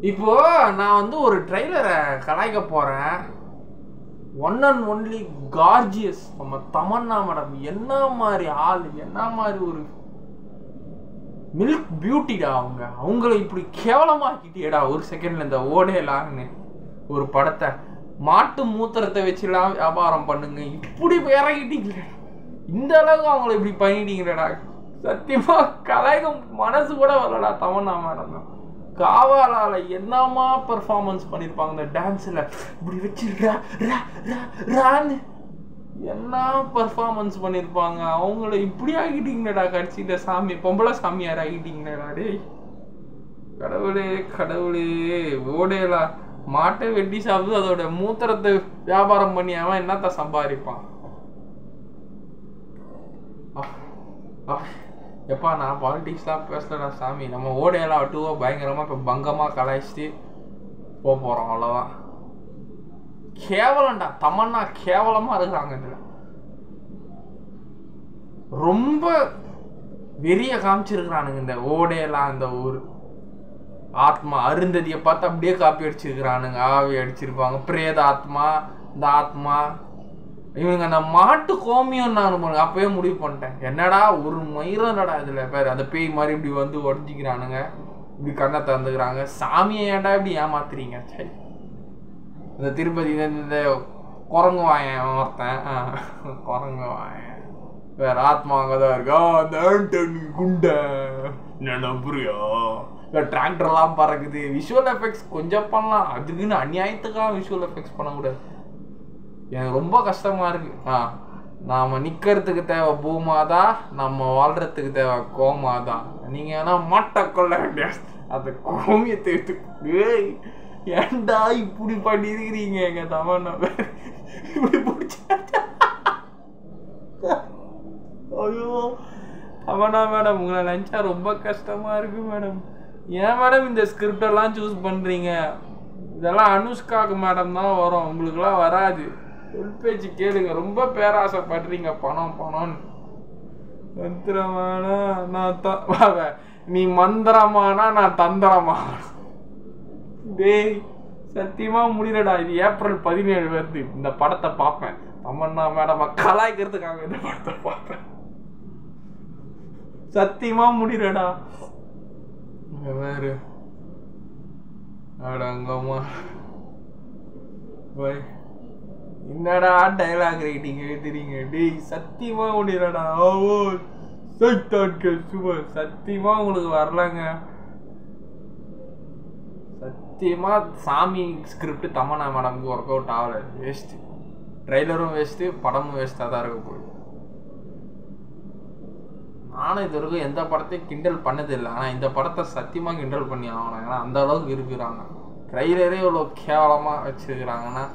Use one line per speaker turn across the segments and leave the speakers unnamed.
இப்போ நான் வந்து ஒரு ட்ரெய்லரை கலாய்க்க போறேன். ஒன் அண்ட் ஒன்லி கார்ஜியஸ் நம்ம தமன்னா மேடம். என்ன மாதிரி ஆள், என்ன மாதிரி ஒரு மில்க் பியூட்டிடா அவங்கள இப்படி கேவலமாக்கிட்டியடா ஒரு செகண்ட்ல. இந்த ஓடேலான்னு ஒரு படத்தை மாட்டு மூத்திரத்தை வச்சுலாம் வியாபாரம் பண்ணுங்க, இப்படி இறங்கிட்டீங்களே, இந்த அளவுக்கு அவங்கள இப்படி பண்ணிட்டீங்களேடா. சத்தியமா கலாய்கம் மனசு கூட வரலடா தமன்னா மேடம். காவாலால என்னமா பெர்ஃபார்மன்ஸ் பண்ணிருப்பாங்க இந்த டான்ஸ்ல, இப்படி வச்சு என்ன பெர்ஃபார்மன்ஸ் பண்ணிருப்பாங்க. அவங்கள இப்படி ஆகிட்டீங்களேடா கட்சியில. சாமி பொம்பளை சாமியார் ஆகிட்டீங்களேடா. டேய் கடவுளே கடவுளே. ஓடேலா மாட்டை வெட்டி சாப்பிட்டு அதோட மூத்திரத்தை வியாபாரம் பண்ணி அவன் என்னத்த சம்பாதிப்பான். எப்பா நான் பாலிட்டிக்ஸ்லாம் பேசலடா சாமி. நம்ம ஓடையெல்லாம் அட்டுவோ பயங்கரமாக இப்போ பங்கமாக கலாய்ச்சிட்டு போகிறோம், அவ்வளோதான். கேவலம்டா தமன்னா, கேவலமாக இருக்கிறாங்க. இதில் ரொம்ப வெறிய காமிச்சிருக்கிறானுங்க இந்த ஓடையெல்லாம். இந்த ஊர் ஆத்மா அருந்ததியை பார்த்து அப்படியே காப்பி அடிச்சிருக்கிறானுங்க. ஆவி அடிச்சிருப்பாங்க. பிரேத ஆத்மா, இந்த ஆத்மா, இவனுங்க அந்த மாட்டு கோமியம். நான் அப்பவே முடிவு பண்ணிட்டேன், என்னடா ஒரு மயிரடா இதுல பேர் அந்த பேய் மாதிரி இப்படி வந்து உடஞ்சிக்கிறானுங்க, இப்படி கண்ணை திறந்துக்கிறாங்க. சாமியை ஏன்டா இப்படி ஏமாத்துறீங்க. சரி, இந்த திருப்பதி இந்த குரங்கு வாயன் ஒருத்தன், குரங்கு வாயன் வேற ஆத்மா அங்கதான் இருக்கா. அந்த ஆண்டனி குண்டை நினைப்புறியா, டிராக்டர்லாம் பறக்குது. விஷுவல் எஃபெக்ட்ஸ் கொஞ்சம் பண்ணலாம், அதுக்குன்னு அநியாயத்துக்காக விஷுவல் எஃபெக்ட்ஸ் பண்ணக்கூடாது. எனக்கு ரொம்ப கஷ்டமா இருக்கு. நாம நிக்கிறதுக்கு தேவை பூமாதா, நம்ம வாழ்றதுக்கு தேவை கோமாதா. நீங்க ஏன்னா மாட்டை கொள்ள வேண்டிய அந்த கோமியத்தை எடுத்து ஏன்டா இப்படி பண்ணிருக்கிறீங்க எங்க தமன்னா இப்படி பிடிச்சா. ஐயோ தமன்னா மேடம், உங்களை நினைச்சா ரொம்ப கஷ்டமா இருக்கு மேடம். ஏன் மேடம் இந்த ஸ்கிரிப்ட் எல்லாம் சூஸ் பண்றீங்க? இதெல்லாம் அனுஷ்காக்கு மேடம் தான் வரும், உங்களுக்குலாம் வராது. பேச்சு கேளுங்க. ரொம்ப பேராசைப்படுறீங்க பணம் பணம்னு. மந்திரமானா நான் நீ மந்திரமானா நான் தந்திரமா. டேய் சத்தியமா முடியலடா. இது ஏப்ரல் 17 வருது. இந்த படத்தை பார்ப்பேன். தமன்னா மேடம் கலாய்க்கிறதுக்காக இந்த படத்தை பார்ப்பேன். சத்தியமா முடியலடா. வேறு அடங்கம்மா பாய். என்னடா டைலாக் ரைட்டிங் எழுதுறீங்க? டேய் சத்தியமா முடியலடா. ஓ சூப்பர். சத்தியமா உங்களுக்கு வரலங்க. சத்தியமா சாமி ஸ்கிரிப்ட் தமன்னா மேடம்க்கு ஒர்க் அவுட் ஆகல. வேஸ்ட். ட்ரெய்லரும் வேஸ்ட்டு, படமும் வேஸ்ட்டாக தான் இருக்க போகுது. நானும் இது வரைக்கும் எந்த படத்தையும் கிண்டல் பண்ணதில்லை. ஆனால் இந்த படத்தை சத்தியமாக கிண்டல் பண்ணி ஆகணும். ஏன்னா அந்த அளவுக்கு இருக்கிறாங்க. ட்ரெய்லரே இவ்வளோ கேவலமாக வச்சுருக்கிறாங்கன்னா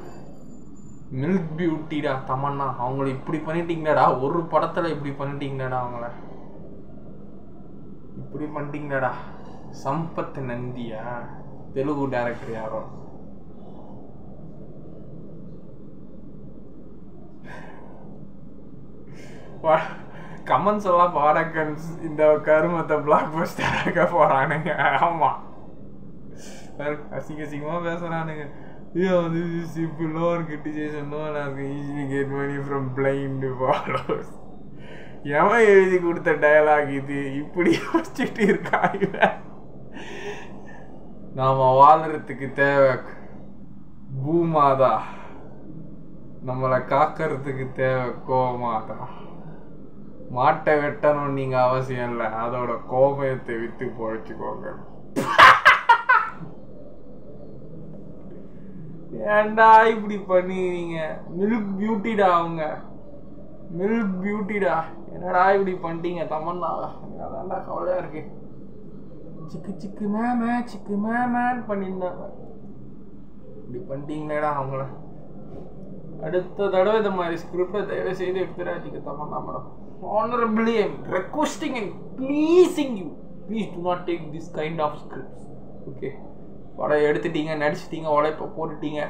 மில்க் பியூட்டிடா தமன்னா. அவங்கள இப்படி பண்ணிட்டீங்கடா, ஒரு படத்தில் இப்படி பண்ணிட்டீங்கடா, அவங்கள இப்படி பண்ணிட்டீங்கடா. சம்பத் நந்தியா தெலுங்கு டைரக்டர் யாரோ. கமெண்ட்ஸ் எல்லாம் பாடக்கன்ஸ் இந்த கருமத்தை பிளாக் பஸ்டராக போறானுங்க. ஆமா அசிங்க அசிங்கமா பேசுறானுங்க. If lower criticization known as easily get money from blind followers. எவன் எழுதி கொடுத்த டயலாக் இது? இப்படி யோசிச்சுட்டு இருக்கா இவன். நாம வாழ்றதுக்கு தேவை பூமாதா, நம்மளை காக்கிறதுக்கு தேவை கோமாதா. மாட்டை வெட்டணும் நீங்க அவசியம் இல்லை, அதோட கோமயத்தை விட்டு பொழைச்சுக்கோங்க. ஏன்டா இப்படி பண்ணிக்கிறீங்க? மில்க் பியூட்டிடா அவங்க, மில்க் பியூட்டிடா. என்னடா இப்படி பண்ணிட்டீங்க தமன்னா? அதான்டா கவலையா இருக்கு. சிக்கு சிக்கு மேமே சிக்கு மேமேன்னு பண்ணியிருந்தாங்க. இப்படி பண்ணிட்டீங்களேடா அவங்கள. அடுத்த தடவை இந்த மாதிரி ஸ்கிரிப்டை தயவு செய்து எடுத்துடாதீங்க Tamannaah madam. Honorably I am requesting and pleasing you, please do not take this kind of scripts. Okay, படம் எடுத்துட்டீங்க, நடிச்சிட்டீங்க, உழைப்ப போட்டுட்டீங்க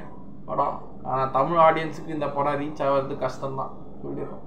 படம். ஆனால் தமிழ் ஆடியன்ஸுக்கு இந்த படம் ரீச் ஆகிறது கஷ்டம்தான் சொல்லிடுறோம்.